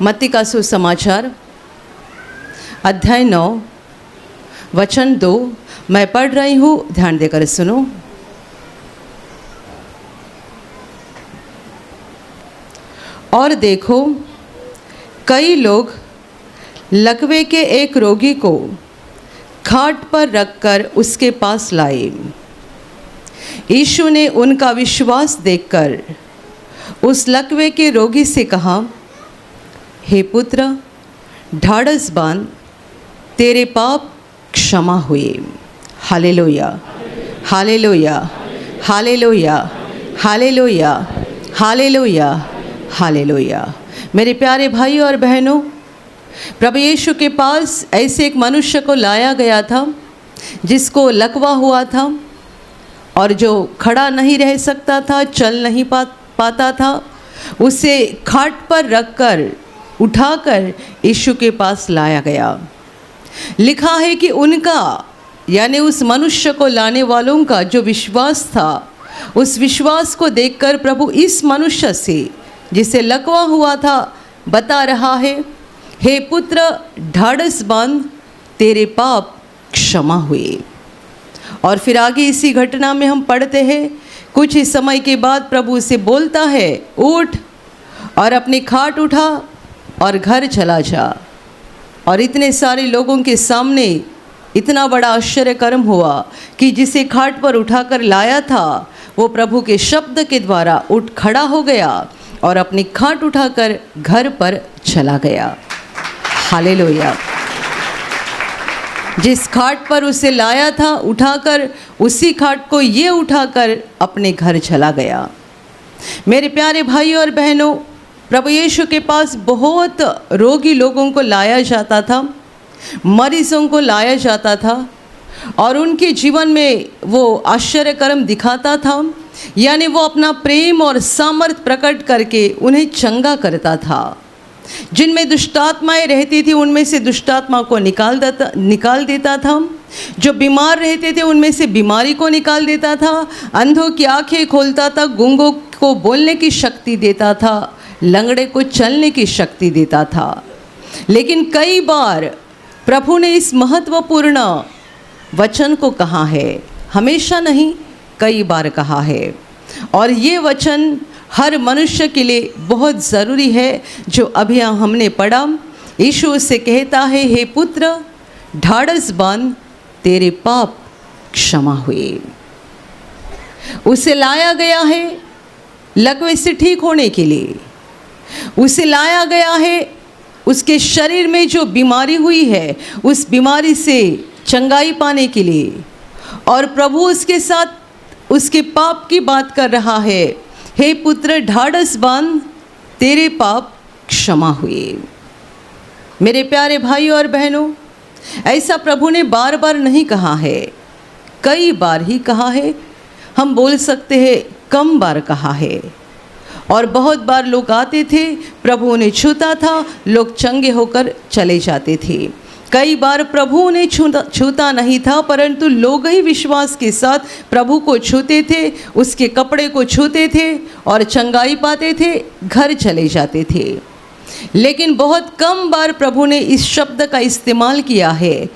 मत्ती का सुसमाचार अध्याय 9 वचन 2 मैं पढ़ रही हूँ, ध्यान देकर सुनो। और देखो, कई लोग लकवे के एक रोगी को खाट पर रखकर उसके पास लाए। यीशु ने उनका विश्वास देखकर उस लकवे के रोगी से कहा, हे पुत्र, ढाढ़स बांध, तेरे पाप क्षमा हुए। Hallelujah, hallelujah, hallelujah, hallelujah, hallelujah, hallelujah. मेरे प्यारे भाई और बहनों, प्रभु यीशु के पास ऐसे एक मनुष्य को लाया गया था जिसको लकवा हुआ था और जो खड़ा नहीं रह सकता था, चल नहीं पाता था। उसे खाट पर रखकर उठाकर यीशु के पास लाया गया। लिखा है कि उनका यानी उस मनुष्य को लाने वालों का जो विश्वास था, उस विश्वास को देखकर प्रभु इस मनुष्य से जिसे लकवा हुआ था बता रहा है, हे पुत्र, ढाढ़स बांध, तेरे पाप क्षमा हुए। और फिर आगे इसी घटना में हम पढ़ते हैं, कुछ ही समय के बाद प्रभु से बोलता है, उठ और अपनी खाट उठा और घर चला जा। और इतने सारे लोगों के सामने इतना बड़ा आश्चर्य कर्म हुआ कि जिसे खाट पर उठाकर लाया था वो प्रभु के शब्द के द्वारा उठ खड़ा हो गया और अपनी खाट उठाकर घर पर चला गया। हालेलुया। जिस खाट पर उसे लाया था उठाकर, उसी खाट को ये उठाकर अपने घर चला गया। मेरे प्यारे भाई और बहनों, प्रभु यीशु के पास बहुत रोगी लोगों को लाया जाता था, मरीजों को लाया जाता था और उनके जीवन में वो आश्चर्य कर्म दिखाता था, यानी वो अपना प्रेम और सामर्थ प्रकट करके उन्हें चंगा करता था। जिनमें दुष्टात्माएं रहती थी उनमें से दुष्टात्मा को निकाल देता था। जो बीमार रहते थे उनमें से बीमारी को निकाल देता था। अंधों की आंखें खोलता था, गूंगों को बोलने की शक्ति देता था, लंगड़े को चलने की शक्ति देता था। लेकिन कई बार प्रभु ने इस महत्वपूर्ण वचन को कहा है, हमेशा नहीं, कई बार कहा है। और ये वचन हर मनुष्य के लिए बहुत ज़रूरी है जो अभी हमने पढ़ा। यीशु उससे कहता है, हे पुत्र, ढाढ़स बांध, तेरे पाप क्षमा हुए। उसे लाया गया है लकवे से ठीक होने के लिए। उसे लाया गया है उसके शरीर में जो बीमारी हुई है उस बीमारी से चंगाई पाने के लिए। और प्रभु उसके साथ उसके पाप की बात कर रहा है, हे पुत्र, ढाढ़स बांध, तेरे पाप क्षमा हुए। मेरे प्यारे भाई और बहनों, ऐसा प्रभु ने बार बार नहीं कहा है, कई बार ही कहा है। हम बोल सकते हैं कम बार कहा है। और बहुत बार लोग आते थे, प्रभु उन्हें छूता था, लोग चंगे होकर चले जाते थे। कई बार प्रभु उन्हें छूता नहीं था, परंतु लोग ही विश्वास के साथ प्रभु को छूते थे, उसके कपड़े को छूते थे और चंगाई पाते थे, घर चले जाते थे। लेकिन बहुत कम बार प्रभु ने इस शब्द का इस्तेमाल किया है,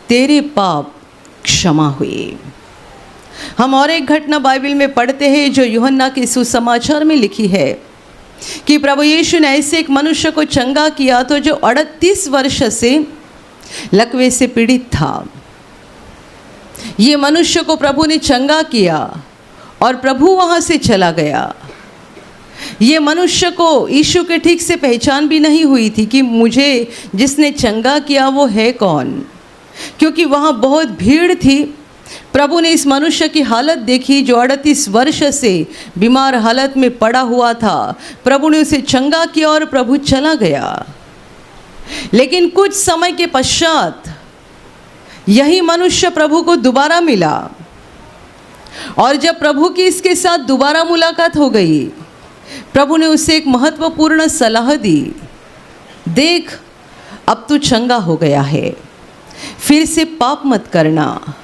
तेरे पाप क्षमा हुए। हम और एक घटना बाइबल में पढ़ते हैं जो यूहन्ना के सुसमाचार में लिखी है कि प्रभु यीशु ने ऐसे एक मनुष्य को चंगा किया तो जो 38 वर्ष से लकवे से पीड़ित था। ये मनुष्य को प्रभु ने चंगा किया और प्रभु वहाँ से चला गया। ये मनुष्य को यीशु के ठीक से पहचान भी नहीं हुई थी कि मुझे जिसने चंगा किया वो है कौन, क्योंकि वहाँ बहुत भीड़ थी। प्रभु ने इस मनुष्य की हालत देखी जो 38 वर्ष से बीमार हालत में पड़ा हुआ था। प्रभु ने उसे चंगा किया और प्रभु चला गया। लेकिन कुछ समय के पश्चात यही मनुष्य प्रभु को दोबारा मिला और जब प्रभु की इसके साथ दोबारा मुलाकात हो गई, प्रभु ने उसे एक महत्वपूर्ण सलाह दी, देख, अब तू चंगा हो गया है, फिर से पाप मत करना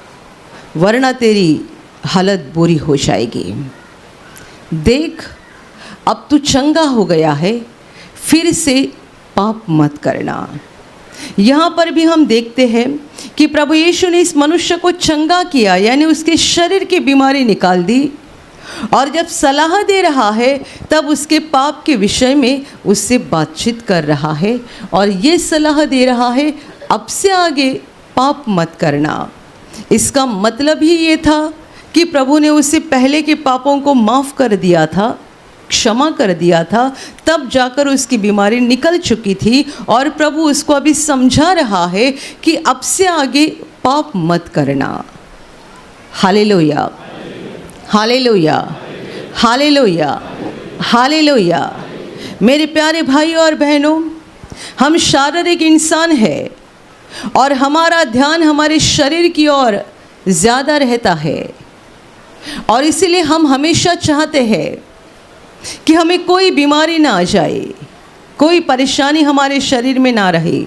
वरना तेरी हालत बुरी हो जाएगी। देख, अब तू चंगा हो गया है, फिर से पाप मत करना। यहाँ पर भी हम देखते हैं कि प्रभु यीशु ने इस मनुष्य को चंगा किया, यानी उसके शरीर की बीमारी निकाल दी, और जब सलाह दे रहा है तब उसके पाप के विषय में उससे बातचीत कर रहा है और ये सलाह दे रहा है अब से आगे पाप मत करना। इसका मतलब ही ये था कि प्रभु ने उससे पहले के पापों को माफ़ कर दिया था, क्षमा कर दिया था, तब जाकर उसकी बीमारी निकल चुकी थी और प्रभु उसको अभी समझा रहा है कि अब से आगे पाप मत करना। Hallelujah, hallelujah, hallelujah, hallelujah. मेरे प्यारे भाइयों और बहनों, हम शारीरिक इंसान हैं और हमारा ध्यान हमारे शरीर की ओर ज़्यादा रहता है, और इसीलिए हम हमेशा चाहते हैं कि हमें कोई बीमारी ना आ जाए, कोई परेशानी हमारे शरीर में ना रहे,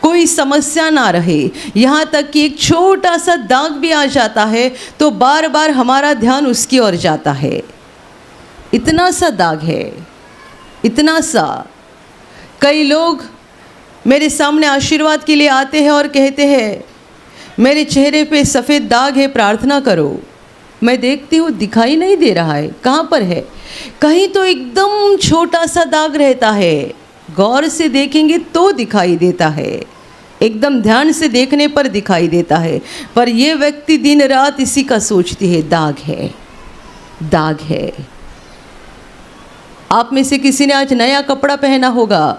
कोई समस्या ना रहे। यहाँ तक कि एक छोटा सा दाग भी आ जाता है तो बार बार हमारा ध्यान उसकी ओर जाता है। इतना सा दाग है, इतना सा। कई लोग मेरे सामने आशीर्वाद के लिए आते हैं और कहते हैं मेरे चेहरे पे सफ़ेद दाग है, प्रार्थना करो। मैं देखती हूँ दिखाई नहीं दे रहा है, कहाँ पर है? कहीं तो एकदम छोटा सा दाग रहता है, गौर से देखेंगे तो दिखाई देता है, एकदम ध्यान से देखने पर दिखाई देता है। पर ये व्यक्ति दिन रात इसी का सोचती है, दाग है, दाग है। आप में से किसी ने आज नया कपड़ा पहना होगा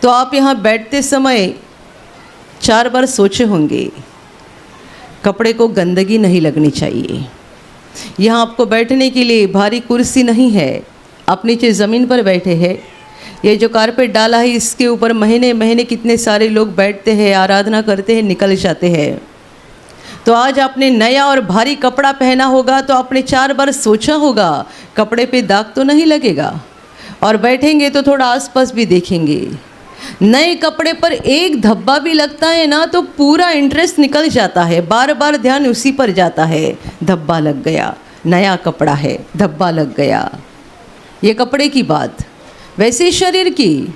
तो आप यहाँ बैठते समय 4 बार सोचे होंगे कपड़े को गंदगी नहीं लगनी चाहिए। यहाँ आपको बैठने के लिए भारी कुर्सी नहीं है, आप नीचे ज़मीन पर बैठे हैं। ये जो कारपेट डाला है इसके ऊपर महीने महीने कितने सारे लोग बैठते हैं, आराधना करते हैं, निकल जाते हैं। तो आज आपने नया और भारी कपड़ा पहना होगा तो आपने 4 बार सोचा होगा कपड़े पे दाग तो नहीं लगेगा, और बैठेंगे तो थोड़ा आसपास भी देखेंगे। नए कपड़े पर एक धब्बा भी लगता है ना तो पूरा इंटरेस्ट निकल जाता है, बार बार ध्यान उसी पर जाता है। धब्बा लग गया, नया कपड़ा है, धब्बा लग गया। ये कपड़े की बात। वैसे शरीर की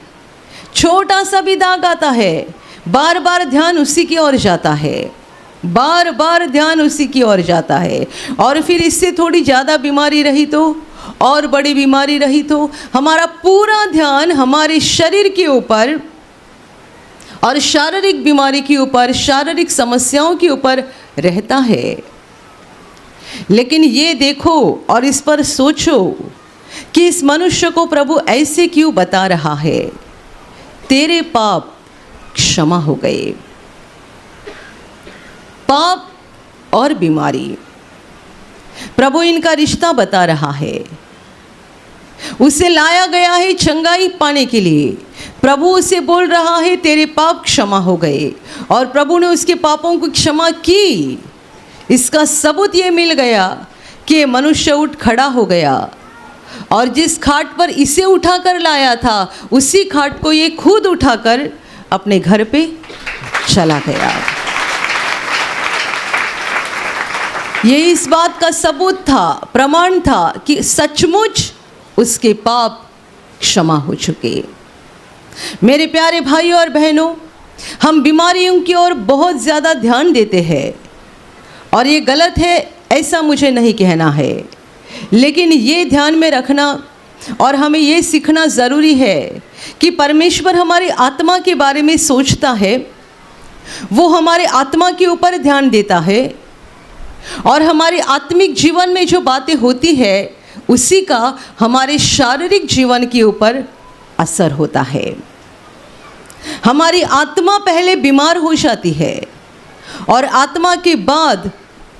छोटा सा भी दाग आता है, बार बार ध्यान उसी की ओर जाता है, बार बार ध्यान उसी की ओर जाता है। और फिर इससे थोड़ी ज़्यादा बीमारी रही तो, और बड़ी बीमारी रही तो, हमारा पूरा ध्यान हमारे शरीर के ऊपर और शारीरिक बीमारी के ऊपर, शारीरिक समस्याओं के ऊपर रहता है। लेकिन ये देखो और इस पर सोचो कि इस मनुष्य को प्रभु ऐसे क्यों बता रहा है, तेरे पाप क्षमा हो गए। पाप और बीमारी, प्रभु इनका रिश्ता बता रहा है। उसे लाया गया है चंगाई पाने के लिए। प्रभु उसे बोल रहा है तेरे पाप क्षमा हो गए, और प्रभु ने उसके पापों को क्षमा की। इसका सबूत ये मिल गया कि मनुष्य उठ खड़ा हो गया, और जिस खाट पर इसे उठाकर लाया था उसी खाट को ये खुद उठाकर अपने घर पे चला गया। ये इस बात का सबूत था, प्रमाण था कि सचमुच उसके पाप क्षमा हो चुके। मेरे प्यारे भाइयों और बहनों, हम बीमारियों की ओर बहुत ज़्यादा ध्यान देते हैं और ये गलत है, ऐसा मुझे नहीं कहना है। लेकिन ये ध्यान में रखना और हमें ये सीखना ज़रूरी है कि परमेश्वर हमारी आत्मा के बारे में सोचता है, वो हमारे आत्मा के ऊपर ध्यान देता है, और हमारे आत्मिक जीवन में जो बातें होती है उसी का हमारे शारीरिक जीवन के ऊपर असर होता है। हमारी आत्मा पहले बीमार हो जाती है और आत्मा के बाद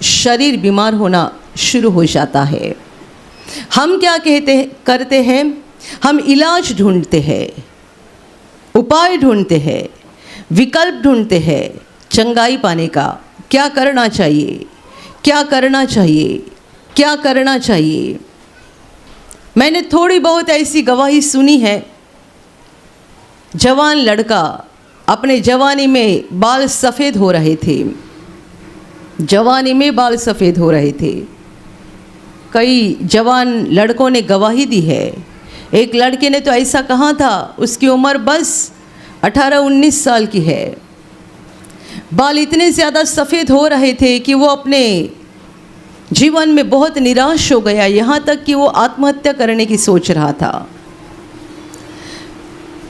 शरीर बीमार होना शुरू हो जाता है। हम क्या करते हैं? हम इलाज ढूंढते हैं, उपाय ढूंढते हैं, विकल्प ढूंढते हैं चंगाई पाने का। क्या करना चाहिए, क्या करना चाहिए, क्या करना चाहिए। मैंने थोड़ी बहुत ऐसी गवाही सुनी है। जवान लड़का, अपने जवानी में बाल सफ़ेद हो रहे थे, जवानी में बाल सफ़ेद हो रहे थे। कई जवान लड़कों ने गवाही दी है। एक लड़के ने तो ऐसा कहा था, उसकी उम्र बस 18-19 साल की है। बाल इतने ज़्यादा सफ़ेद हो रहे थे कि वो अपने जीवन में बहुत निराश हो गया, यहाँ तक कि वो आत्महत्या करने की सोच रहा था।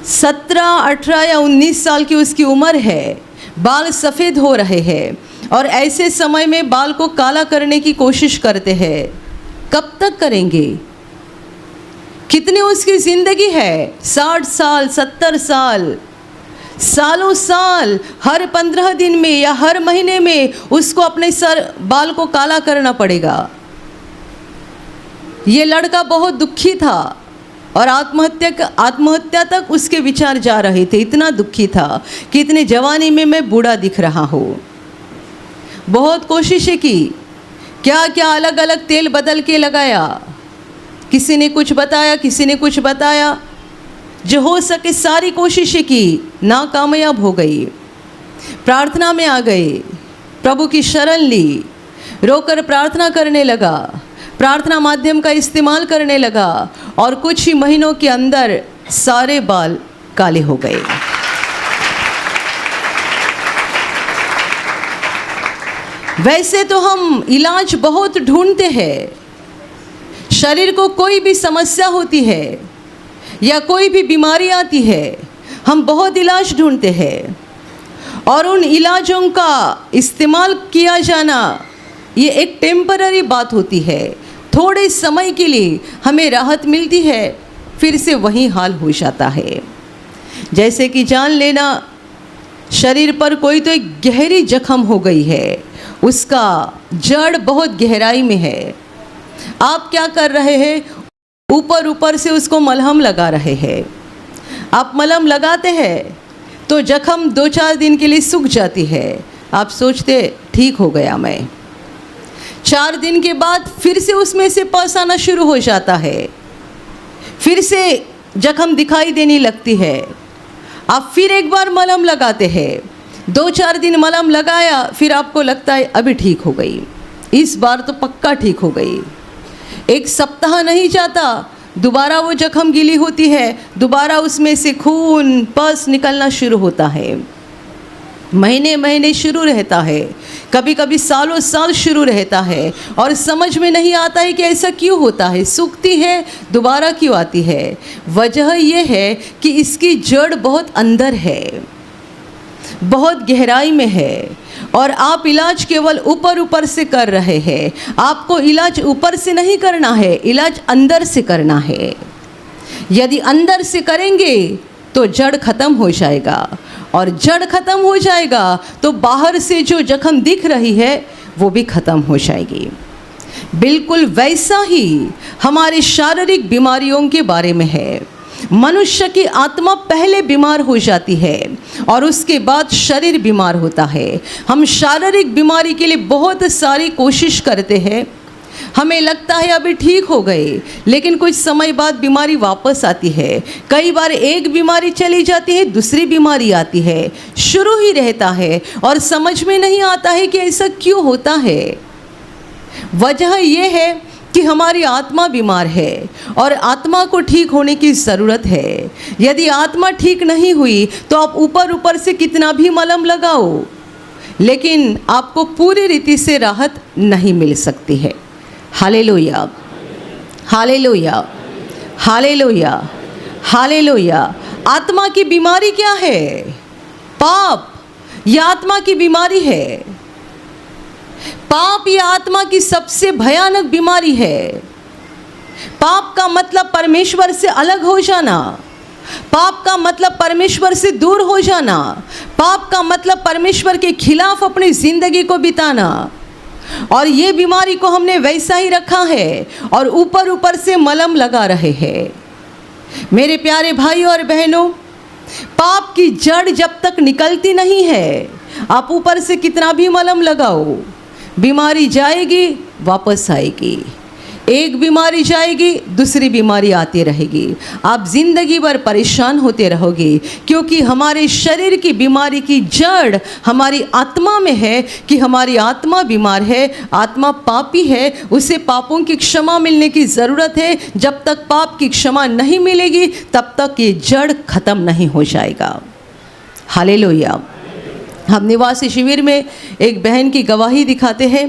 17, 18 या 19 साल की उसकी उम्र है, बाल सफ़ेद हो रहे हैं और ऐसे समय में बाल को काला करने की कोशिश करते हैं। कब तक करेंगे? कितनी उसकी ज़िंदगी है? 60 साल, 70 साल, सालों साल, हर 15 दिन में या हर महीने में उसको अपने बाल को काला करना पड़ेगा। ये लड़का बहुत दुखी था और आत्महत्या तक उसके विचार जा रहे थे। इतना दुखी था कि इतने जवानी में मैं बूढ़ा दिख रहा हूँ। बहुत कोशिशें की, क्या क्या अलग अलग तेल बदल के लगाया, किसी ने कुछ बताया, किसी ने कुछ बताया, जो हो सके सारी कोशिशें की, नाकामयाब हो गई। प्रार्थना में आ गए, प्रभु की शरण ली, रोकर प्रार्थना करने लगा, प्रार्थना माध्यम का इस्तेमाल करने लगा और कुछ ही महीनों के अंदर सारे बाल काले हो गए। वैसे तो हम इलाज बहुत ढूंढते हैं। शरीर को कोई भी समस्या होती है या कोई भी बीमारी आती है, हम बहुत इलाज ढूंढते हैं और उन इलाजों का इस्तेमाल किया जाना ये एक टेम्पररी बात होती है। थोड़े समय के लिए हमें राहत मिलती है, फिर से वही हाल हो जाता है। जैसे कि जान लेना, शरीर पर कोई तो एक गहरी जख्म हो गई है, उसका जड़ बहुत गहराई में है। आप क्या कर रहे हैं? ऊपर से उसको मलहम लगा रहे हैं। आप मलहम लगाते हैं तो जख्म 2-4 दिन के लिए सूख जाती है। आप सोचते ठीक हो गया मैं। 4 दिन के बाद फिर से उसमें से पस आना शुरू हो जाता है, फिर से जख्म दिखाई देने लगती है। आप फिर एक बार मलहम लगाते हैं, 2-4 दिन मलहम लगाया, फिर आपको लगता है अभी ठीक हो गई, इस बार तो पक्का ठीक हो गई। 1 सप्ताह नहीं जाता, दोबारा वो जख्म गीली होती है, दोबारा उसमें से खून पस निकलना शुरू होता है। महीने महीने शुरू रहता है, कभी कभी सालों साल शुरू रहता है और समझ में नहीं आता है कि ऐसा क्यों होता है। सूखती है, दोबारा क्यों आती है? वजह यह है कि इसकी जड़ बहुत अंदर है, बहुत गहराई में है और आप इलाज केवल ऊपर से कर रहे हैं। आपको इलाज ऊपर से नहीं करना है, इलाज अंदर से करना है। यदि अंदर से करेंगे तो जड़ खत्म हो जाएगा और जड़ खत्म हो जाएगा तो बाहर से जो जख्म दिख रही है वो भी खत्म हो जाएगी। बिल्कुल वैसा ही हमारे शारीरिक बीमारियों के बारे में है। मनुष्य की आत्मा पहले बीमार हो जाती है और उसके बाद शरीर बीमार होता है। हम शारीरिक बीमारी के लिए बहुत सारी कोशिश करते हैं, हमें लगता है अभी ठीक हो गए, लेकिन कुछ समय बाद बीमारी वापस आती है। कई बार एक बीमारी चली जाती है, दूसरी बीमारी आती है, शुरू ही रहता है और समझ में नहीं आता है कि ऐसा क्यों होता है। वजह यह है कि हमारी आत्मा बीमार है और आत्मा को ठीक होने की ज़रूरत है। यदि आत्मा ठीक नहीं हुई तो आप ऊपर से कितना भी मलहम लगाओ, लेकिन आपको पूरी रीति से राहत नहीं मिल सकती है। Hallelujah, hallelujah, hallelujah, hallelujah. आत्मा की बीमारी क्या है? पाप। यह आत्मा की बीमारी है। पाप यह आत्मा की सबसे भयानक बीमारी है। पाप का मतलब परमेश्वर से अलग हो जाना, पाप का मतलब परमेश्वर से दूर हो जाना, पाप का मतलब परमेश्वर के खिलाफ अपनी जिंदगी को बिताना। और ये बीमारी को हमने वैसा ही रखा है और ऊपर से मलहम लगा रहे हैं। मेरे प्यारे भाई और बहनों, पाप की जड़ जब तक निकलती नहीं है, आप ऊपर से कितना भी मलहम लगाओ, बीमारी जाएगी वापस आएगी। एक बीमारी जाएगी, दूसरी बीमारी आती रहेगी। आप जिंदगी भर परेशान होते रहोगे, क्योंकि हमारे शरीर की बीमारी की जड़ हमारी आत्मा में है कि हमारी आत्मा बीमार है, आत्मा पापी है, उसे पापों की क्षमा मिलने की ज़रूरत है। जब तक पाप की क्षमा नहीं मिलेगी तब तक ये जड़ खत्म नहीं हो जाएगा। हालेलुया। हम निवासी शिविर में एक बहन की गवाही दिखाते हैं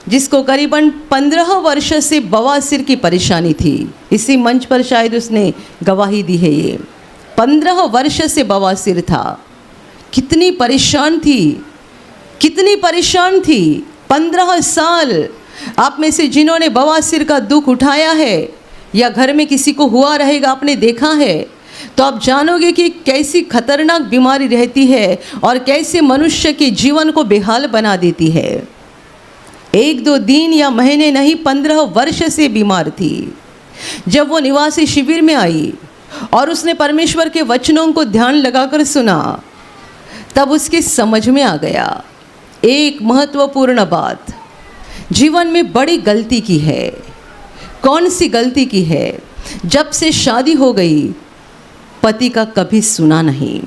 जिसको करीबन 15 वर्ष से बवासीर की परेशानी थी। इसी मंच पर शायद उसने गवाही दी है। ये 15 वर्ष से बवासीर था। कितनी परेशान थी, कितनी परेशान थी। 15 साल आप में से जिन्होंने बवासीर का दुख उठाया है या घर में किसी को हुआ रहेगा, आपने देखा है, तो आप जानोगे कि कैसी खतरनाक बीमारी रहती है और कैसे मनुष्य के जीवन को बेहाल बना देती है। 1-2 दिन या महीने नहीं, 15 वर्ष से बीमार थी। जब वो निवासी शिविर में आई और उसने परमेश्वर के वचनों को ध्यान लगाकर सुना, तब उसके समझ में आ गया एक महत्वपूर्ण बात, जीवन में बड़ी गलती की है। कौन सी गलती की है? जब से शादी हो गई पति का कभी सुना नहीं।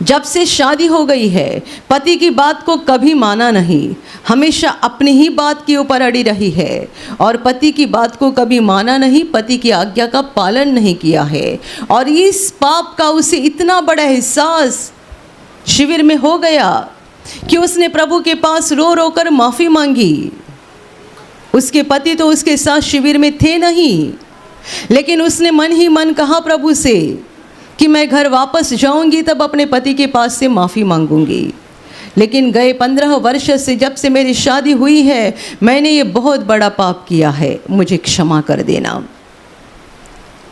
जब से शादी हो गई है पति की बात को कभी माना नहीं, हमेशा अपनी ही बात के ऊपर अड़ी रही है और पति की बात को कभी माना नहीं, पति की आज्ञा का पालन नहीं किया है। और इस पाप का उसे इतना बड़ा एहसास शिविर में हो गया कि उसने प्रभु के पास रो रो कर माफ़ी मांगी। उसके पति तो उसके साथ शिविर में थे नहीं, लेकिन उसने मन ही मन कहा प्रभु से कि मैं घर वापस जाऊंगी तब अपने पति के पास से माफ़ी मांगूंगी। लेकिन गए 15 वर्ष से जब से मेरी शादी हुई है मैंने ये बहुत बड़ा पाप किया है, मुझे क्षमा कर देना।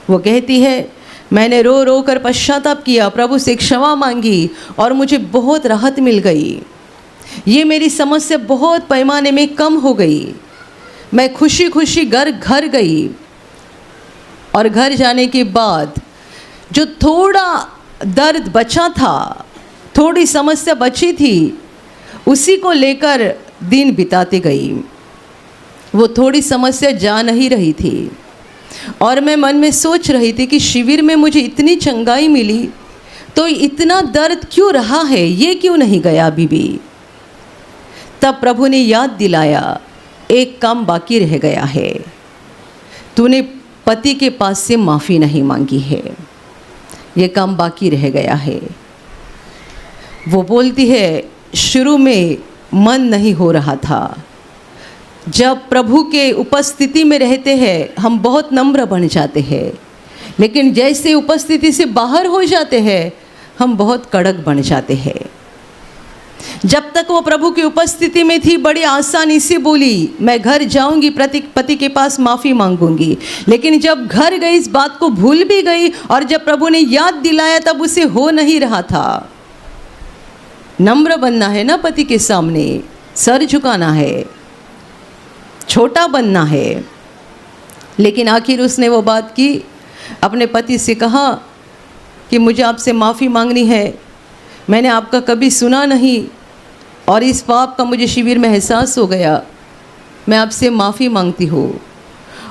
वो कहती है मैंने रो रो कर पश्चाताप किया, प्रभु से क्षमा मांगी और मुझे बहुत राहत मिल गई। ये मेरी समस्या बहुत पैमाने में कम हो गई। मैं खुशी खुशी घर गई और घर जाने के बाद जो थोड़ा दर्द बचा था, थोड़ी समस्या बची थी, उसी को लेकर दिन बिताते गई। वो थोड़ी समस्या जा नहीं रही थी और मैं मन में सोच रही थी कि शिविर में मुझे इतनी चंगाई मिली तो इतना दर्द क्यों रहा है, ये क्यों नहीं गया अभी भी। तब प्रभु ने याद दिलाया एक काम बाकी रह गया है, तूने पति के पास से माफ़ी नहीं मांगी है, ये काम बाकी रह गया है। वो बोलती है शुरू में मन नहीं हो रहा था। जब प्रभु के उपस्थिति में रहते हैं हम बहुत नम्र बन जाते हैं, लेकिन जैसे उपस्थिति से बाहर हो जाते हैं हम बहुत कड़क बन जाते हैं। जब तक वो प्रभु की उपस्थिति में थी बड़ी आसानी से बोली मैं घर जाऊंगी, पति के पास माफ़ी मांगूंगी। लेकिन जब घर गई इस बात को भूल भी गई और जब प्रभु ने याद दिलाया तब उसे हो नहीं रहा था। नम्र बनना है ना, पति के सामने सर झुकाना है, छोटा बनना है। लेकिन आखिर उसने वो बात की, अपने पति से कहा कि मुझे आपसे माफ़ी मांगनी है, मैंने आपका कभी सुना नहीं और इस पाप का मुझे शिविर में एहसास हो गया, मैं आपसे माफ़ी मांगती हूँ।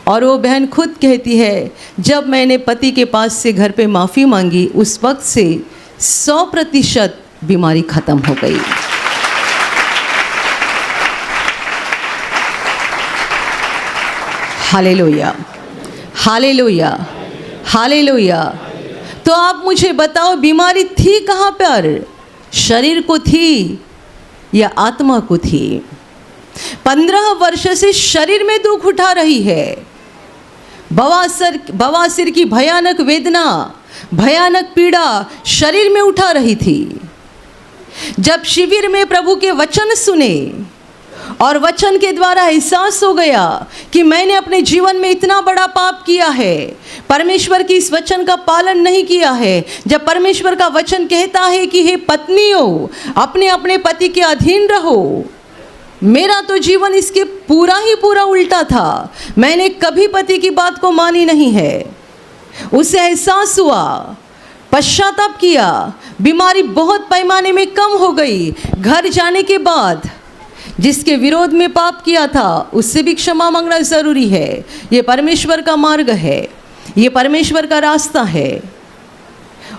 और वो बहन खुद कहती है जब मैंने पति के पास से घर पे माफ़ी मांगी उस वक्त से 100% बीमारी ख़त्म हो गई। Hallelujah, hallelujah, hallelujah. तो आप मुझे बताओ बीमारी थी कहाँ पर? शरीर को थी या आत्मा को थी? 15 वर्ष से शरीर में दुख उठा रही है। बवासीर की भयानक वेदना, भयानक पीड़ा शरीर में उठा रही थी। जब शिविर में प्रभु के वचन सुने और वचन के द्वारा एहसास हो गया कि मैंने अपने जीवन में इतना बड़ा पाप किया है, परमेश्वर की इस वचन का पालन नहीं किया है। जब परमेश्वर का वचन कहता है कि हे पत्नियों अपने अपने पति के अधीन रहो, मेरा तो जीवन इसके पूरा ही पूरा उल्टा था। मैंने कभी पति की बात को मानी नहीं है। उसे एहसास हुआ, पश्चाताप किया, बीमारी बहुत पैमाने में कम हो गई। घर जाने के बाद जिसके विरोध में पाप किया था उससे भी क्षमा मांगना ज़रूरी है। ये परमेश्वर का मार्ग है, ये परमेश्वर का रास्ता है।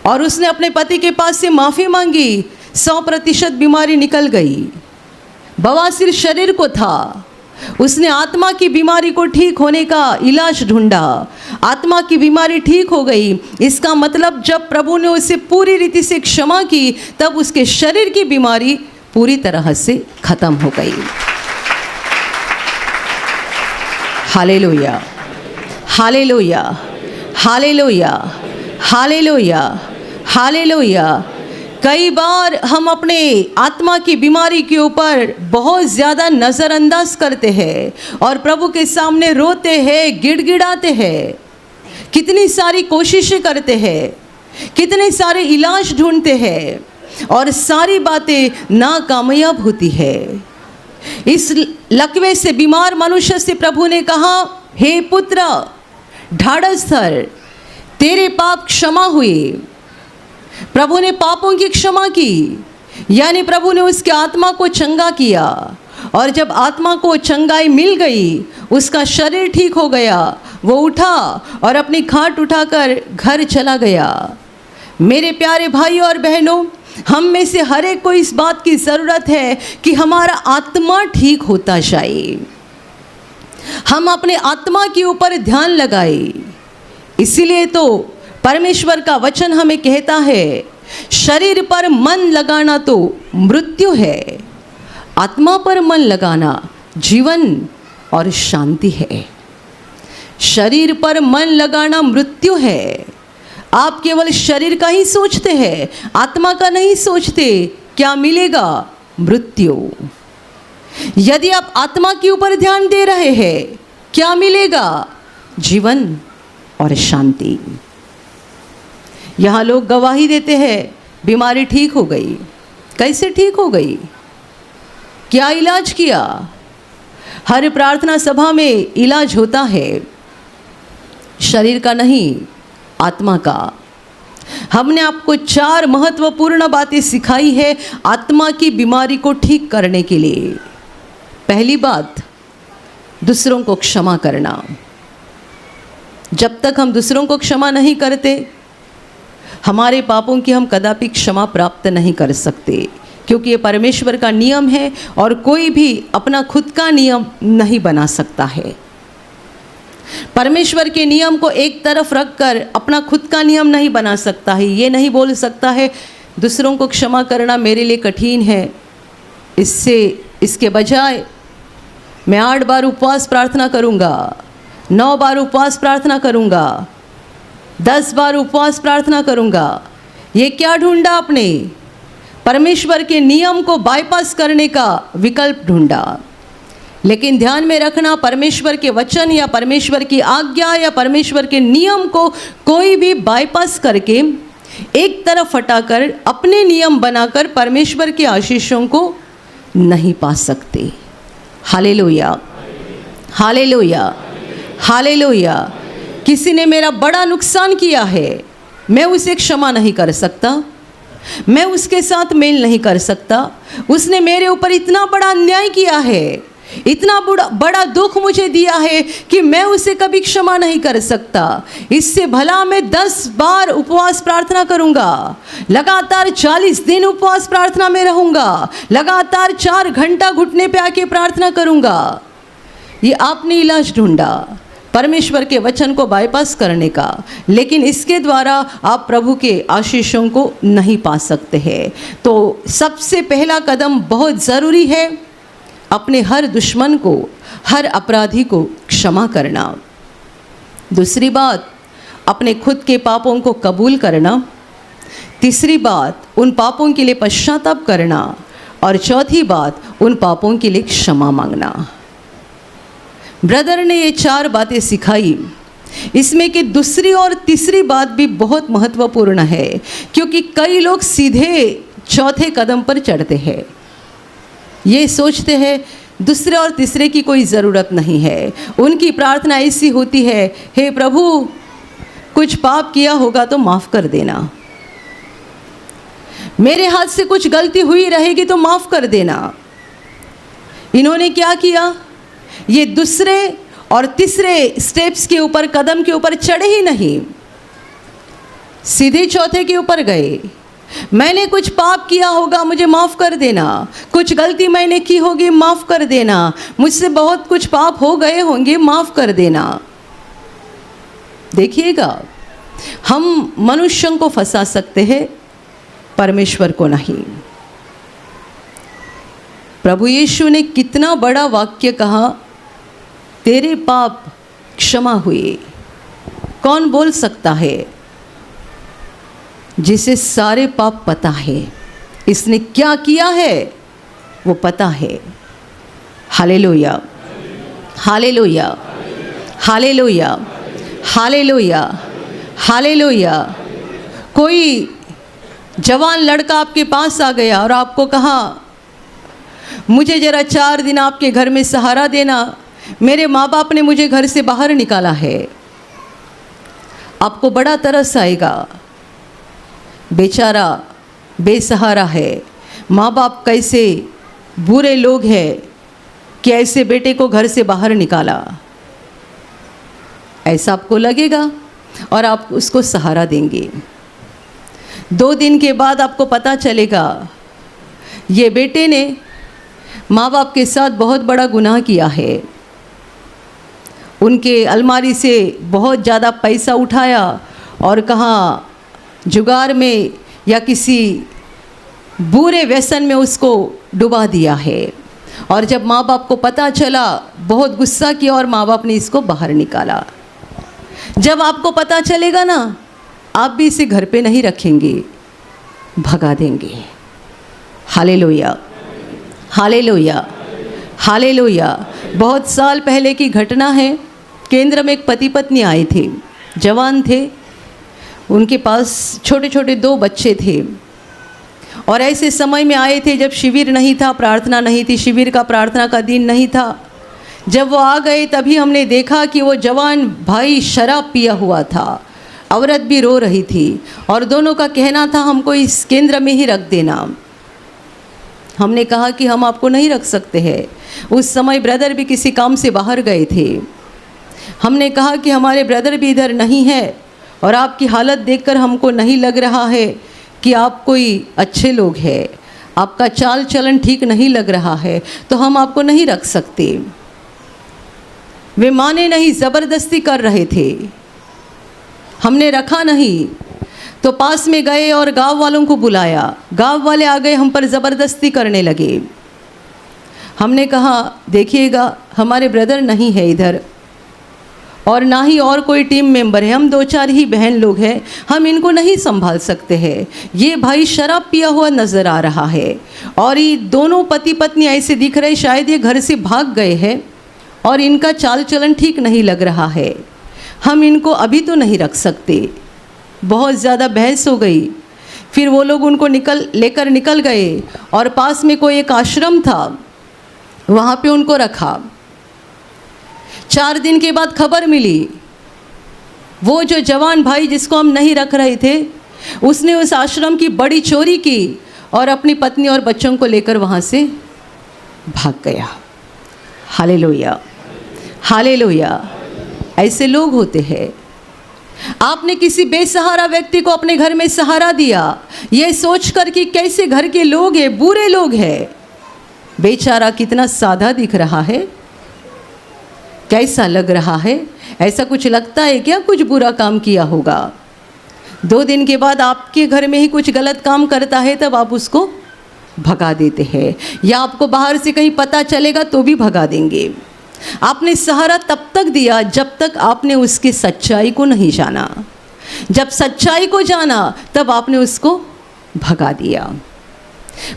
और उसने अपने पति के पास से माफ़ी मांगी, 100% बीमारी निकल गई। बवासीर शरीर को था उसने आत्मा की बीमारी को ठीक होने का इलाज ढूंढा। आत्मा की बीमारी ठीक हो गई। इसका मतलब जब प्रभु ने उसे पूरी रीति से क्षमा की, तब उसके शरीर की बीमारी पूरी तरह से खत्म हो गई। Hallelujah, hallelujah, hallelujah, hallelujah, hallelujah. कई बार हम अपने आत्मा की बीमारी के ऊपर बहुत ज़्यादा नज़रअंदाज करते हैं और प्रभु के सामने रोते हैं, गिड़गिड़ाते हैं, कितनी सारी कोशिशें करते हैं, कितने सारे इलाज ढूंढते हैं और सारी बातें नाकामयाब होती है। इस लकवे से बीमार मनुष्य से प्रभु ने कहा, हे पुत्र, ढाढ़स धर, तेरे पाप क्षमा हुए। प्रभु ने पापों की क्षमा की, यानी प्रभु ने उसके आत्मा को चंगा किया। और जब आत्मा को चंगाई मिल गई, उसका शरीर ठीक हो गया, वो उठा और अपनी खाट उठाकर घर चला गया। मेरे प्यारे भाइयों और बहनों, हम में से हर एक को इस बात की ज़रूरत है कि हमारा आत्मा ठीक होता जाए। हम अपने आत्मा के ऊपर ध्यान लगाए। इसीलिए तो परमेश्वर का वचन हमें कहता है, शरीर पर मन लगाना तो मृत्यु है, आत्मा पर मन लगाना जीवन और शांति है। शरीर पर मन लगाना मृत्यु है। आप केवल शरीर का ही सोचते हैं, आत्मा का नहीं सोचते। क्या मिलेगा? मृत्यु। यदि आप आत्मा के ऊपर ध्यान दे रहे हैं, क्या मिलेगा? जीवन और शांति। यहाँ लोग गवाही देते हैं, बीमारी ठीक हो गई। कैसे ठीक हो गई? क्या इलाज किया? हर प्रार्थना सभा में इलाज होता है, शरीर का नहीं, आत्मा का। हमने आपको 4 महत्वपूर्ण बातें सिखाई है आत्मा की बीमारी को ठीक करने के लिए। पहली बात, दूसरों को क्षमा करना। जब तक हम दूसरों को क्षमा नहीं करते, हमारे पापों की हम कदापि क्षमा प्राप्त नहीं कर सकते, क्योंकि ये परमेश्वर का नियम है और कोई भी अपना खुद का नियम नहीं बना सकता है। परमेश्वर के नियम को एक तरफ रखकर अपना खुद का नियम नहीं बना सकता है। ये नहीं बोल सकता है दूसरों को क्षमा करना मेरे लिए कठिन है, इसके बजाय मैं 8 बार उपवास प्रार्थना करूँगा, 9 बार उपवास प्रार्थना करूँगा, 10 बार उपवास प्रार्थना करूँगा। ये क्या ढूंढा आपने? परमेश्वर के नियम को बाईपास करने का विकल्प ढूंढा। लेकिन ध्यान में रखना, परमेश्वर के वचन या परमेश्वर की आज्ञा या परमेश्वर के नियम को कोई भी बाईपास करके एक तरफ हटाकर अपने नियम बनाकर परमेश्वर के आशीषों को नहीं पा सकते। Hallelujah, hallelujah, hallelujah. किसी ने मेरा बड़ा नुकसान किया है, मैं उसे क्षमा नहीं कर सकता, मैं उसके साथ मेल नहीं कर सकता। उसने मेरे ऊपर इतना बड़ा अन्याय किया है, इतना बड़ा दुख मुझे दिया है कि मैं उसे कभी क्षमा नहीं कर सकता। इससे भला मैं 10 बार उपवास प्रार्थना करूंगा, लगातार 40 दिन उपवास प्रार्थना में रहूंगा, लगातार 4 घंटा घुटने पे आके प्रार्थना करूंगा। ये आपने इलाज ढूंढा परमेश्वर के वचन को बाईपास करने का, लेकिन इसके द्वारा आप प्रभु के आशीषों को नहीं पा सकते हैं। तो सबसे पहला कदम बहुत ज़रूरी है, अपने हर दुश्मन को, हर अपराधी को क्षमा करना। दूसरी बात, अपने खुद के पापों को कबूल करना। तीसरी बात, उन पापों के लिए पश्चाताप करना। और चौथी बात, उन पापों के लिए क्षमा मांगना। ब्रदर ने ये 4 बातें सिखाई। इसमें कि दूसरी और तीसरी बात भी बहुत महत्वपूर्ण है, क्योंकि कई लोग सीधे चौथे कदम पर चढ़ते हैं। ये सोचते हैं दूसरे और तीसरे की कोई ज़रूरत नहीं है। उनकी प्रार्थना ऐसी होती है, हे प्रभु कुछ पाप किया होगा तो माफ़ कर देना, मेरे हाथ से कुछ गलती हुई रहेगी तो माफ़ कर देना। इन्होंने क्या किया? ये दूसरे और तीसरे स्टेप्स के ऊपर, कदम के ऊपर चढ़े ही नहीं, सीधे चौथे के ऊपर गए। मैंने कुछ पाप किया होगा, मुझे माफ़ कर देना। कुछ गलती मैंने की होगी, माफ़ कर देना। मुझसे बहुत कुछ पाप हो गए होंगे, माफ़ कर देना। देखिएगा, हम मनुष्यों को फंसा सकते हैं, परमेश्वर को नहीं। प्रभु यीशु ने कितना बड़ा वाक्य कहा, तेरे पाप क्षमा हुए। कौन बोल सकता है जिसे सारे पाप पता है, इसने क्या किया है वो पता है। Hallelujah, hallelujah, hallelujah, hallelujah, hallelujah. कोई जवान लड़का आपके पास आ गया और आपको कहा, मुझे ज़रा 4 दिन आपके घर में सहारा देना, मेरे माँ बाप ने मुझे घर से बाहर निकाला है। आपको बड़ा तरस आएगा, बेचारा बेसहारा है, माँ बाप कैसे बुरे लोग हैं कि ऐसे बेटे को घर से बाहर निकाला, ऐसा आपको लगेगा और आप उसको सहारा देंगे। 2 दिन के बाद आपको पता चलेगा ये बेटे ने माँ बाप के साथ बहुत बड़ा गुनाह किया है। उनके अलमारी से बहुत ज़्यादा पैसा उठाया और कहा जुगार में या किसी बुरे व्यसन में उसको डुबा दिया है। और जब माँ बाप को पता चला, बहुत गुस्सा किया और माँ बाप ने इसको बाहर निकाला। जब आपको पता चलेगा ना, आप भी इसे घर पे नहीं रखेंगे, भगा देंगे। Hallelujah, hallelujah, hallelujah. बहुत साल पहले की घटना है। केंद्र में एक पति पत्नी आए थे, जवान थे, उनके पास छोटे छोटे 2 बच्चे थे। और ऐसे समय में आए थे जब शिविर नहीं था, प्रार्थना नहीं थी, शिविर का प्रार्थना का दिन नहीं था। जब वो आ गए तभी हमने देखा कि वो जवान भाई शराब पिया हुआ था, औरत भी रो रही थी और दोनों का कहना था हमको इस केंद्र में ही रख देना। हमने कहा कि हम आपको नहीं रख सकते हैं। उस समय ब्रदर भी किसी काम से बाहर गए थे। हमने कहा कि हमारे ब्रदर भी इधर नहीं है और आपकी हालत देखकर हमको नहीं लग रहा है कि आप कोई अच्छे लोग हैं, आपका चाल चलन ठीक नहीं लग रहा है, तो हम आपको नहीं रख सकते। वे माने नहीं, ज़बरदस्ती कर रहे थे। हमने रखा नहीं तो पास में गए और गांव वालों को बुलाया। गांव वाले आ गए, हम पर ज़बरदस्ती करने लगे। हमने कहा देखिएगा, हमारे ब्रदर नहीं है इधर और ना ही और कोई टीम मेंबर है, हम 2-4 ही बहन लोग हैं, हम इनको नहीं संभाल सकते हैं। ये भाई शराब पिया हुआ नज़र आ रहा है और ये दोनों पति पत्नी ऐसे दिख रहे शायद ये घर से भाग गए हैं और इनका चाल चलन ठीक नहीं लग रहा है, हम इनको अभी तो नहीं रख सकते। बहुत ज़्यादा बहस हो गई। फिर वो लोग उनको लेकर निकल गए और पास में कोई एक आश्रम था, वहाँ पे उनको रखा। 4 दिन के बाद खबर मिली, वो जो जवान भाई जिसको हम नहीं रख रहे थे, उसने उस आश्रम की बड़ी चोरी की और अपनी पत्नी और बच्चों को लेकर वहाँ से भाग गया। Hallelujah, hallelujah. ऐसे लोग होते हैं। आपने किसी बेसहारा व्यक्ति को अपने घर में सहारा दिया, ये सोचकर कि कैसे घर के लोग हैं, बुरे लोग हैं। बेचारा कितना सादा दिख रहा है, कैसा लग रहा है, ऐसा कुछ लगता है क्या कुछ बुरा काम किया होगा। 2 दिन के बाद आपके घर में ही कुछ गलत काम करता है, तब आप उसको भगा देते हैं, या आपको बाहर से कहीं पता चलेगा तो भी भगा देंगे। आपने सहारा तब तक दिया जब तक आपने उसकी सच्चाई को नहीं जाना। जब सच्चाई को जाना तब आपने उसको भगा दिया।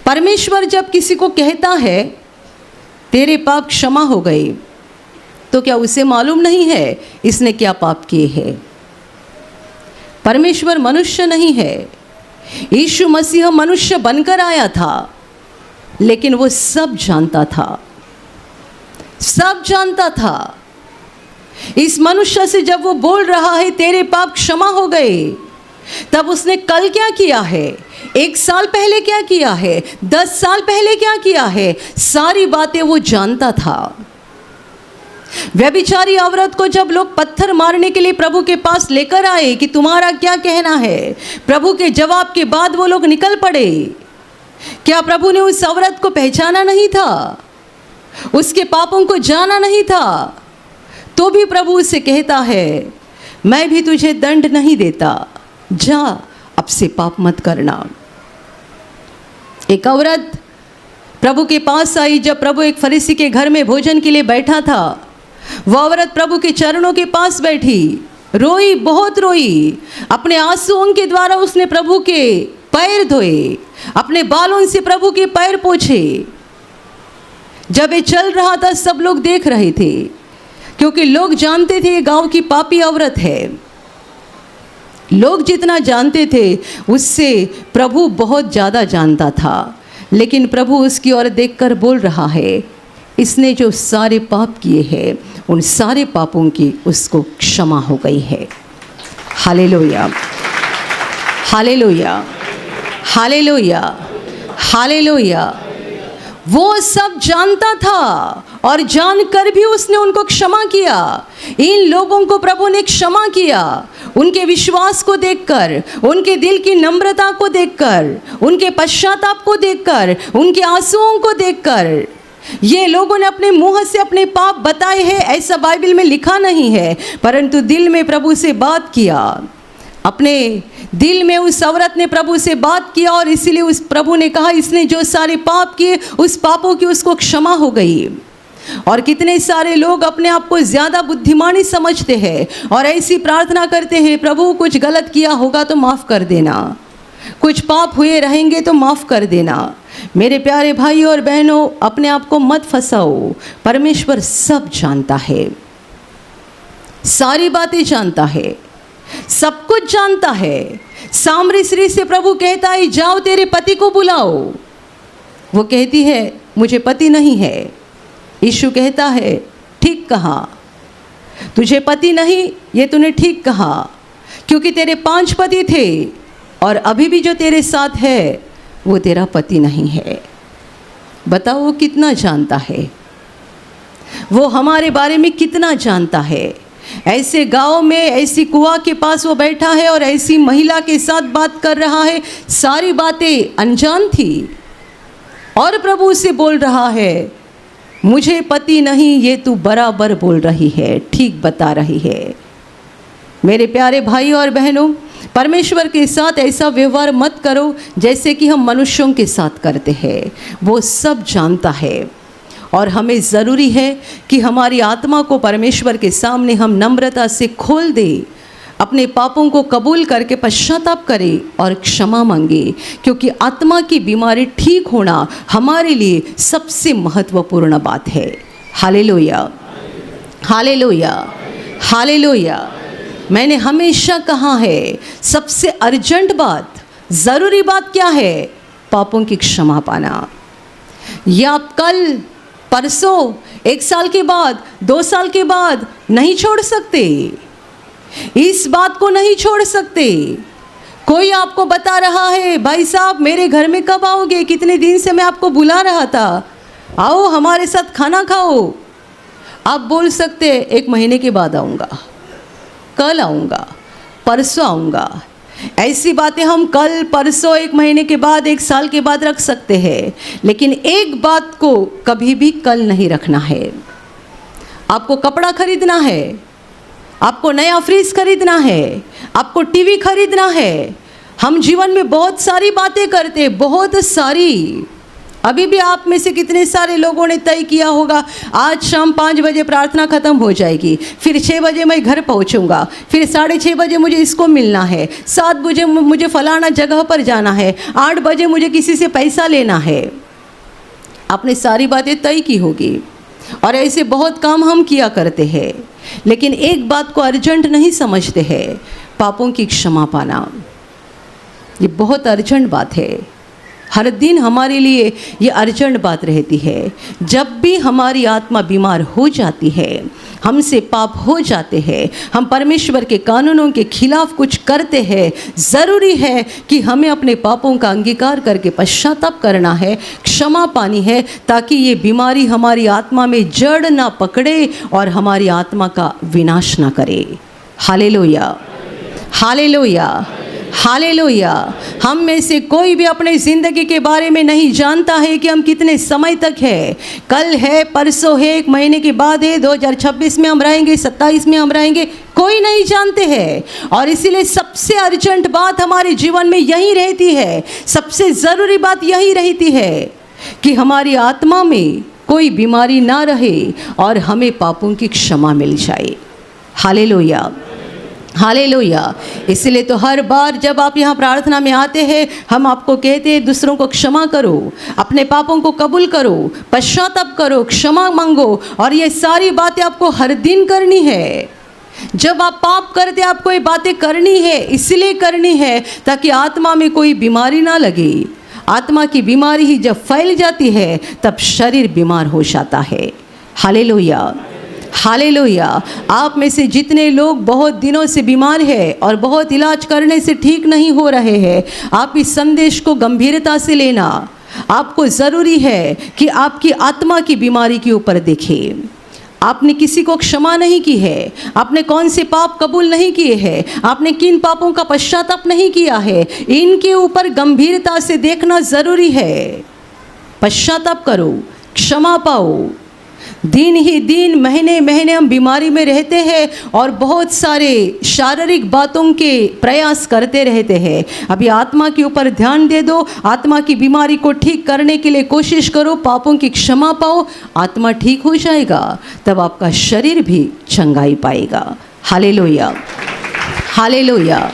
परमेश्वर जब किसी को कहता है तेरे पाप क्षमा हो गए, तो क्या उसे मालूम नहीं है इसने क्या पाप किए हैं? परमेश्वर मनुष्य नहीं है। यीशु मसीह मनुष्य बनकर आया था, लेकिन वो सब जानता था, सब जानता था। इस मनुष्य से जब वो बोल रहा है तेरे पाप क्षमा हो गए, तब उसने कल क्या किया है, 1 साल पहले क्या किया है, 10 साल पहले क्या किया है, सारी बातें वो जानता था। व्यभिचारी औरत को जब लोग पत्थर मारने के लिए प्रभु के पास लेकर आए कि तुम्हारा क्या कहना है, प्रभु के जवाब के बाद वो लोग निकल पड़े। क्या प्रभु ने उस औरत को पहचाना नहीं था? उसके पापों को जाना नहीं था? तो भी प्रभु उसे कहता है, मैं भी तुझे दंड नहीं देता, जा अब से पाप मत करना। एक औरत प्रभु के पास आई जब प्रभु एक फरीसी के घर में भोजन के लिए बैठा था। वह औरत प्रभु के चरणों के पास बैठी, रोई, बहुत रोई। अपने आंसुओं के द्वारा उसने प्रभु के पैर धोए, अपने बालों से प्रभु के पैर पोंछे। जब ये चल रहा था सब लोग देख रहे थे, क्योंकि लोग जानते थे ये गांव की पापी औरत है। लोग जितना जानते थे उससे प्रभु बहुत ज़्यादा जानता था, लेकिन प्रभु उसकी ओर देखकर बोल रहा है, इसने जो सारे पाप किए हैं उन सारे पापों की उसको क्षमा हो गई है। Hallelujah, hallelujah, hallelujah, hallelujah. वो सब जानता था और जानकर भी उसने उनको क्षमा किया। इन लोगों को प्रभु ने क्षमा किया, उनके विश्वास को देखकर, उनके दिल की नम्रता को देखकर, उनके पश्चाताप को देखकर, उनके आंसुओं को देखकर। ये लोगों ने अपने मुंह से अपने पाप बताए हैं ऐसा बाइबल में लिखा नहीं है, परंतु दिल में प्रभु से बात किया। अपने दिल में उस औरत ने प्रभु से बात किया और इसीलिए उस प्रभु ने कहा, इसने जो सारे पाप किए उस पापों की उसको क्षमा हो गई। और कितने सारे लोग अपने आप को ज़्यादा बुद्धिमानी समझते हैं और ऐसी प्रार्थना करते हैं, प्रभु कुछ गलत किया होगा तो माफ़ कर देना, कुछ पाप हुए रहेंगे तो माफ़ कर देना। मेरे प्यारे भाई और बहनों, अपने आप को मत फंसाओ। परमेश्वर सब जानता है, सारी बातें जानता है, सब कुछ जानता है। सामरी स्त्री से प्रभु कहता है, जाओ तेरे पति को बुलाओ। वो कहती है, मुझे पति नहीं है। यीशु कहता है, ठीक कहा, तुझे पति नहीं, ये तूने ठीक कहा, क्योंकि तेरे 5 पति थे और अभी भी जो तेरे साथ है वो तेरा पति नहीं है। बताओ वो कितना जानता है, वो हमारे बारे में कितना जानता है। ऐसे गांव में ऐसी कुआं के पास वो बैठा है और ऐसी महिला के साथ बात कर रहा है, सारी बातें अनजान थी और प्रभु उससे बोल रहा है, मुझे पति नहीं, ये तू बराबर बोल रही है, ठीक बता रही है। मेरे प्यारे भाई और बहनों, परमेश्वर के साथ ऐसा व्यवहार मत करो जैसे कि हम मनुष्यों के साथ करते हैं। वो सब जानता है और हमें ज़रूरी है कि हमारी आत्मा को परमेश्वर के सामने हम नम्रता से खोल दें, अपने पापों को कबूल करके पश्चाताप करें और क्षमा मांगे, क्योंकि आत्मा की बीमारी ठीक होना हमारे लिए सबसे महत्वपूर्ण बात है। Hallelujah, hallelujah, hallelujah. मैंने हमेशा कहा है, सबसे अर्जेंट बात, ज़रूरी बात क्या है? पापों की क्षमा पाना। या आप कल, परसों, 1 साल के बाद, 2 साल के बाद नहीं छोड़ सकते, इस बात को नहीं छोड़ सकते। कोई आपको बता रहा है, भाई साहब मेरे घर में कब आओगे, कितने दिन से मैं आपको बुला रहा था, आओ हमारे साथ खाना खाओ। आप बोल सकते 1 महीने के बाद आऊँगा, कल आऊँगा, परसों आऊँगा। ऐसी बातें हम कल, परसों, 1 महीने के बाद, 1 साल के बाद रख सकते हैं, लेकिन एक बात को कभी भी कल नहीं रखना है। आपको कपड़ा खरीदना है, आपको नया फ्रिज खरीदना है, आपको टीवी खरीदना है। हम जीवन में बहुत सारी बातें करते, बहुत सारी। अभी भी आप में से कितने सारे लोगों ने तय किया होगा, आज शाम 5 बजे प्रार्थना ख़त्म हो जाएगी, फिर 6 बजे मैं घर पहुंचूंगा, फिर 6:30 बजे मुझे इसको मिलना है, 7 बजे मुझे फलाना जगह पर जाना है, 8 बजे मुझे किसी से पैसा लेना है। आपने सारी बातें तय की होगी और ऐसे बहुत काम हम किया करते हैं, लेकिन एक बात को अर्जेंट नहीं समझते हैं, पापों की क्षमा पाना। ये बहुत अर्जेंट बात है। हर दिन हमारे लिए ये अर्जेंट बात रहती है। जब भी हमारी आत्मा बीमार हो जाती है, हमसे पाप हो जाते हैं, हम परमेश्वर के कानूनों के खिलाफ कुछ करते हैं, ज़रूरी है कि हमें अपने पापों का अंगीकार करके पश्चाताप करना है, क्षमा पानी है, ताकि ये बीमारी हमारी आत्मा में जड़ ना पकड़े और हमारी आत्मा का विनाश ना करे। Hallelujah, hallelujah, hallelujah. हम में से कोई भी अपने ज़िंदगी के बारे में नहीं जानता है कि हम कितने समय तक है, कल है, परसों है, एक महीने के बाद है, 2026 में हम रहेंगे, 27 में हम रहेंगे, कोई नहीं जानते हैं। और इसीलिए सबसे अर्जेंट बात हमारे जीवन में यही रहती है, सबसे ज़रूरी बात यही रहती है कि हमारी आत्मा में कोई बीमारी ना रहे और हमें पापों की क्षमा मिल जाए। Hallelujah, hallelujah. इसलिए तो हर बार जब आप यहाँ प्रार्थना में आते हैं, हम आपको कहते हैं दूसरों को क्षमा करो, अपने पापों को कबूल करो, पश्चाताप करो, क्षमा मांगो। और ये सारी बातें आपको हर दिन करनी है। जब आप पाप करते आपको ये बातें करनी है, इसलिए करनी है ताकि आत्मा में कोई बीमारी ना लगे। आत्मा की बीमारी ही जब फैल जाती है तब शरीर बीमार हो जाता है। Hallelujah, hallelujah. आप में से जितने लोग बहुत दिनों से बीमार हैं और बहुत इलाज करने से ठीक नहीं हो रहे हैं, आप इस संदेश को गंभीरता से लेना। आपको ज़रूरी है कि आपकी आत्मा की बीमारी के ऊपर देखें। आपने किसी को क्षमा नहीं की है, आपने कौन से पाप कबूल नहीं किए हैं, आपने किन पापों का पश्चाताप नहीं किया है, इनके ऊपर गंभीरता से देखना ज़रूरी है। पश्चाताप करो, क्षमा पाओ। दिन ही दिन, महीने महीने हम बीमारी में रहते हैं और बहुत सारे शारीरिक बातों के प्रयास करते रहते हैं। अभी आत्मा के ऊपर ध्यान दे दो, आत्मा की बीमारी को ठीक करने के लिए कोशिश करो, पापों की क्षमा पाओ, आत्मा ठीक हो जाएगा, तब आपका शरीर भी चंगाई पाएगा। Hallelujah, hallelujah,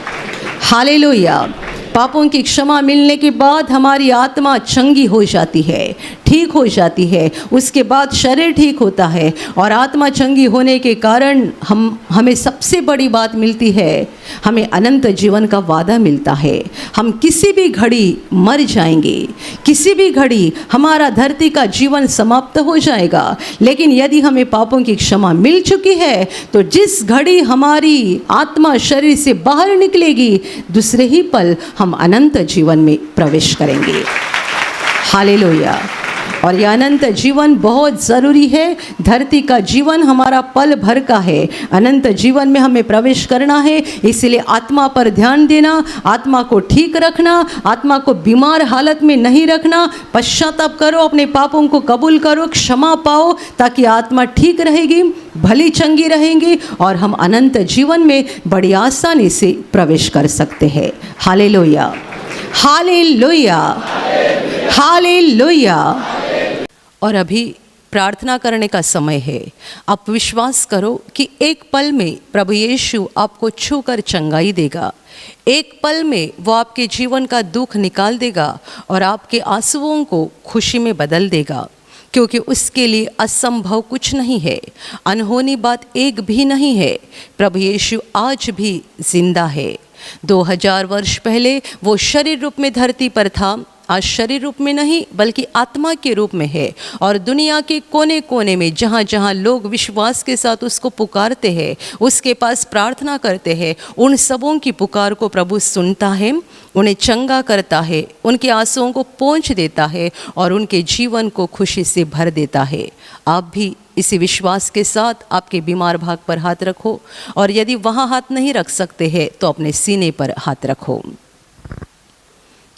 hallelujah. पापों की क्षमा मिलने के बाद हमारी आत्मा चंगी हो जाती है, ठीक हो जाती है, उसके बाद शरीर ठीक होता है। और आत्मा चंगी होने के कारण हमें सबसे बड़ी बात मिलती है, हमें अनंत जीवन का वादा मिलता है। हम किसी भी घड़ी मर जाएंगे, किसी भी घड़ी हमारा धरती का जीवन समाप्त हो जाएगा, लेकिन यदि हमें पापों की क्षमा मिल चुकी है तो जिस घड़ी हमारी आत्मा शरीर से बाहर निकलेगी, दूसरे ही पल हम अनंत जीवन में प्रवेश करेंगे। हालेलुया। और यह अनंत जीवन बहुत ज़रूरी है। धरती का जीवन हमारा पल भर का है, अनंत जीवन में हमें प्रवेश करना है। इसलिए आत्मा पर ध्यान देना, आत्मा को ठीक रखना, आत्मा को बीमार हालत में नहीं रखना। पश्चाताप करो, अपने पापों को कबूल करो, क्षमा पाओ, ताकि आत्मा ठीक रहेगी, भली चंगी रहेंगी और हम अनंत जीवन में बड़ी आसानी से प्रवेश कर सकते हैं। Hallelujah, hallelujah, hallelujah. और अभी प्रार्थना करने का समय है। आप विश्वास करो कि एक पल में प्रभु यीशु आपको छूकर चंगाई देगा। एक पल में वो आपके जीवन का दुख निकाल देगा और आपके आंसुओं को खुशी में बदल देगा, क्योंकि उसके लिए असंभव कुछ नहीं है, अनहोनी बात एक भी नहीं है। प्रभु यीशु आज भी जिंदा है। 2000 वर्ष पहले वो शरीर रूप में धरती पर था, आज शरीर रूप में नहीं बल्कि आत्मा के रूप में है। और दुनिया के कोने कोने में जहाँ जहाँ लोग विश्वास के साथ उसको पुकारते हैं, उसके पास प्रार्थना करते हैं, उन सबों की पुकार को प्रभु सुनता है, उन्हें चंगा करता है, उनके आंसुओं को पोंछ देता है और उनके जीवन को खुशी से भर देता है। आप भी इसी विश्वास के साथ आपके बीमार भाग पर हाथ रखो, और यदि वहाँ हाथ नहीं रख सकते हैं तो अपने सीने पर हाथ रखो।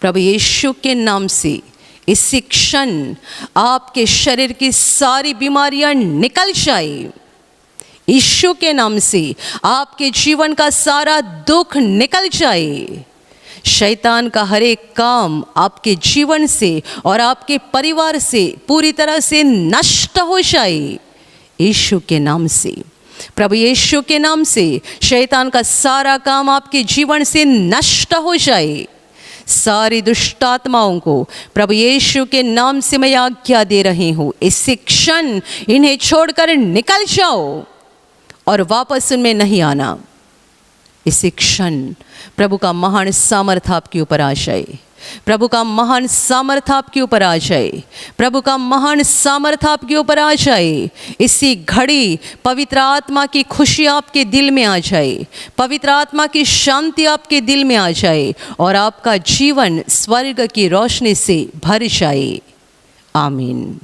प्रभु यीशु के नाम से इसी क्षण आपके शरीर की सारी बीमारियां निकल जाए। यीशु के नाम से आपके जीवन का सारा दुख निकल जाए। शैतान का हर एक काम आपके जीवन से और आपके परिवार से पूरी तरह से नष्ट हो जाए। यीशु के नाम से, प्रभु यीशु के नाम से शैतान का सारा काम आपके जीवन से नष्ट हो जाए। सारी दुष्ट आत्माओं को प्रभु यीशु के नाम से मैं आज्ञा दे रही हूँ, इसी क्षण इन्हें छोड़कर निकल जाओ और वापस उनमें नहीं आना। इसी क्षण प्रभु का महान सामर्थ आपके ऊपर आ जाए। प्रभु का महान सामर्थ आपके ऊपर आ जाए, प्रभु का महान सामर्थ आपके ऊपर आ जाए। इसी घड़ी पवित्र आत्मा की खुशी आपके दिल में आ जाए, पवित्र आत्मा की शांति आपके दिल में आ जाए और आपका जीवन स्वर्ग की रोशनी से भर जाए। आमीन।